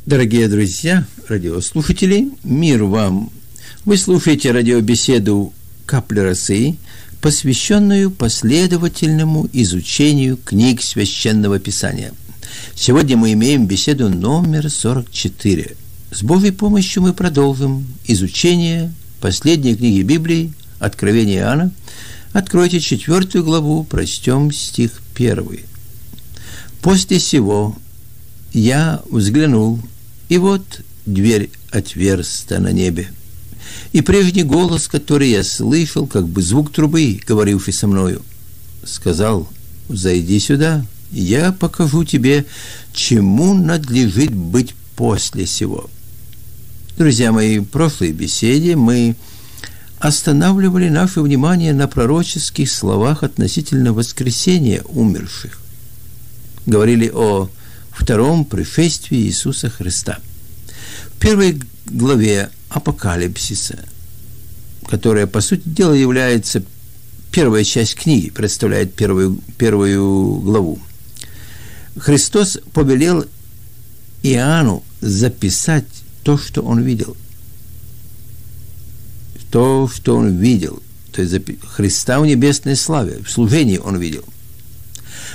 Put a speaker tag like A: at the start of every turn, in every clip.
A: Дорогие друзья, радиослушатели, мир вам! Вы слушаете радиобеседу «Капли росы», посвященную последовательному изучению книг Священного Писания. Сегодня мы имеем беседу номер 44. С Божьей помощью мы продолжим изучение последней книги Библии, Откровение Иоанна. Откройте 4 главу, прочтем стих 1. «После сего я взглянул, и вот дверь отверста на небе. И прежний голос, который я слышал, как бы звук трубы, говоривший со мною, сказал: «Зайди сюда, я покажу тебе, чему надлежит быть после сего». Друзья мои, в прошлой беседе мы останавливали наше внимание на пророческих словах относительно воскресения умерших. Говорили о втором пришествии Иисуса Христа. В первой главе Апокалипсиса, которая, по сути дела, является первая часть книги, представляет первую главу, Христос повелел Иоанну записать то, что он видел. То, что он видел, то есть Христа в небесной славе, в служении он видел.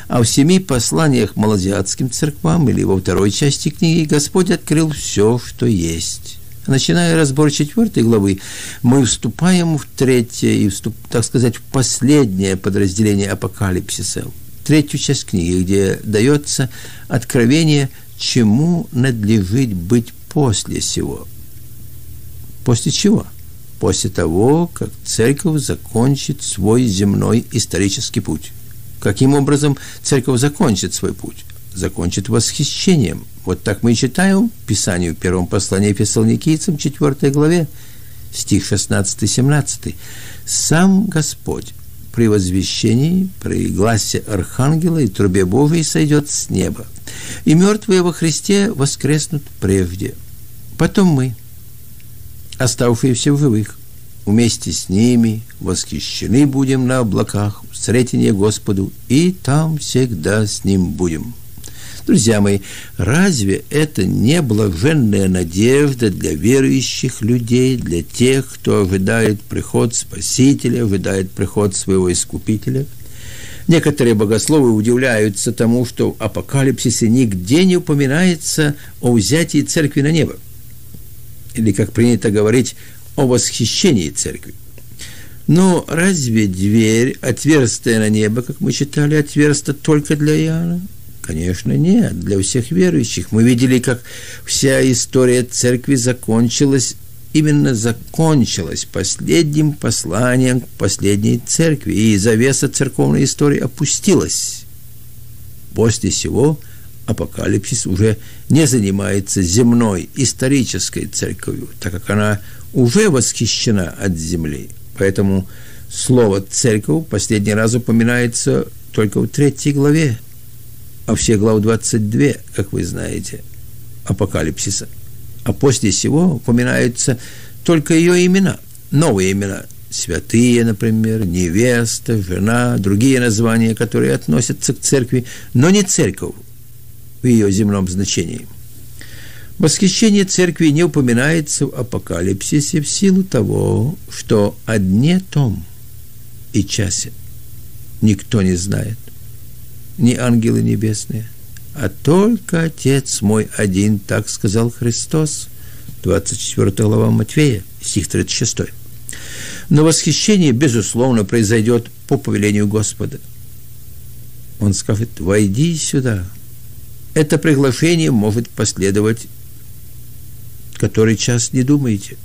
A: А в 7 посланиях малоазиатским церквам, или во второй части книги, Господь открыл все, что есть. Начиная разбор 4 главы, мы вступаем в третье и, так сказать, в последнее подразделение Апокалипсиса, третью часть книги, где дается откровение, чему надлежит быть после сего. После чего? После того, как церковь закончит свой земной исторический путь. Каким образом церковь закончит свой путь? Закончит восхищением. Вот так мы и читаем в Писании, в первом послании Фессалоникийцам, 4 главе, стих 16-17. «Сам Господь при возвещении, при гласе архангела и трубе Божией сойдет с неба, и мертвые во Христе воскреснут прежде. Потом мы, оставшиеся в живых, вместе с ними восхищены будем на облаках в сретение Господу, и там всегда с Ним будем». Друзья мои, разве это не блаженная надежда для верующих людей, для тех, кто ожидает приход Спасителя, ожидает приход своего Искупителя? Некоторые богословы удивляются тому, что в Апокалипсисе нигде не упоминается о взятии церкви на небо. Или, как принято говорить, о восхищении церкви. Но разве дверь, отверстая на небо, как мы читали, отверста только для Иоанна? Конечно, нет, для всех верующих. Мы видели, как вся история церкви закончилась последним посланием к последней церкви, и завеса церковной истории опустилась. После сего Апокалипсис уже не занимается земной исторической церковью, так как она уже восхищена от земли. Поэтому слово «церковь» последний раз упоминается только в 3 главе, а все главы 22, как вы знаете, Апокалипсиса. А после сего упоминаются только ее имена, новые имена. Святые, например, невеста, жена, другие названия, которые относятся к церкви, но не церковь в ее земном значении. Восхищение церкви не упоминается в Апокалипсисе в силу того, что о дне том и часе никто не знает, ни ангелы небесные, а только Отец мой один, так сказал Христос, 24 глава Матфея, стих 36. Но восхищение, безусловно, произойдет по повелению Господа. Он скажет: «Войди сюда». Это приглашение может последовать, который час не думаете,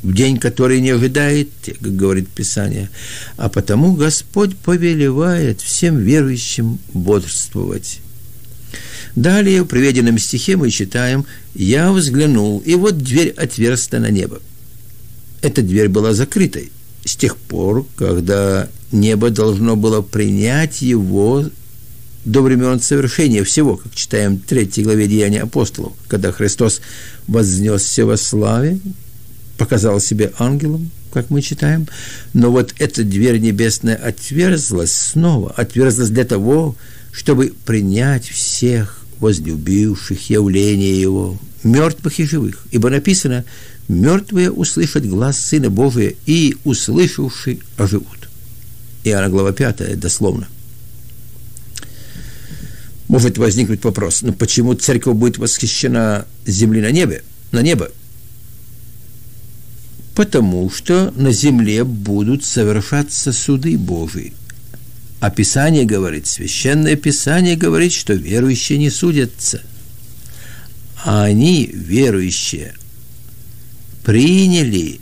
A: в день, который не ожидаете, как говорит Писание. А потому Господь повелевает всем верующим бодрствовать. Далее в приведенном стихе мы читаем: «Я взглянул, и вот дверь отверста на небо». Эта дверь была закрытой с тех пор, когда небо должно было принять его до времен совершения всего, как читаем в 3 главе Деяний апостолов, когда Христос вознесся во славе, показал себя ангелом, как мы читаем. Но вот эта дверь небесная отверзлась снова, отверзлась для того, чтобы принять всех возлюбивших явление Его, мертвых и живых. Ибо написано: мертвые услышат глас Сына Божия, и, услышавши, оживут. Иоанна, глава 5, дословно. Может возникнуть вопрос: ну почему церковь будет восхищена с земли на небо? Потому что на земле будут совершаться суды Божии. А Писание говорит, Священное Писание говорит, что верующие не судятся. А они, верующие, приняли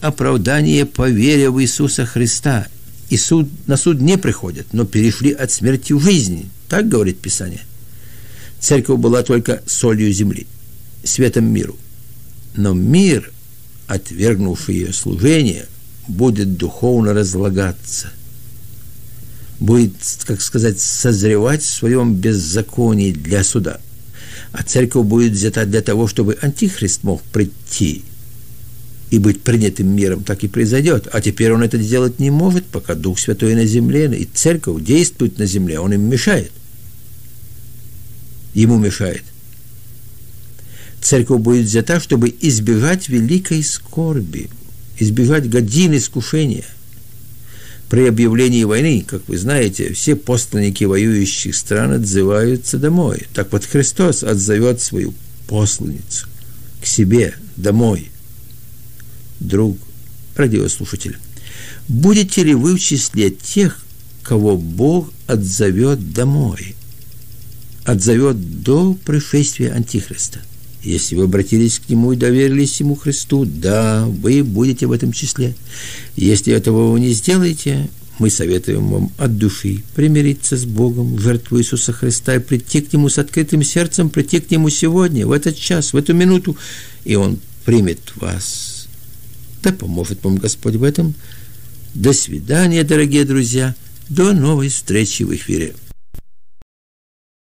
A: оправдание по вере в Иисуса Христа. И на суд не приходят, но перешли от смерти в жизнь. Так говорит Писание. Церковь была только солью земли, светом миру. Но мир, отвергнувший ее служение, будет духовно разлагаться. Будет, как сказать, созревать в своем беззаконии для суда. А церковь будет взята для того, чтобы антихрист мог прийти и быть принятым миром. Так и произойдет. А теперь он это делать не может, пока Дух Святой на земле, и церковь действует на земле, он им мешает. Ему мешает. Церковь будет взята, чтобы избежать великой скорби, избежать годин искушения. При объявлении войны, как вы знаете, все посланники воюющих стран отзываются домой. Так вот Христос отзовет свою посланницу к себе домой. Друг радиослушатель, будете ли вы в числе тех, кого Бог отзовет домой? Отзовет до пришествия Антихриста. Если вы обратились к Нему и доверились Ему, Христу, да, вы будете в этом числе. Если этого вы не сделаете, мы советуем вам от души примириться с Богом в жертву Иисуса Христа и прийти к Нему с открытым сердцем, прийти к Нему сегодня, в этот час, в эту минуту, и Он примет вас. Да поможет вам Господь в этом. До свидания, дорогие друзья. До новой встречи в эфире.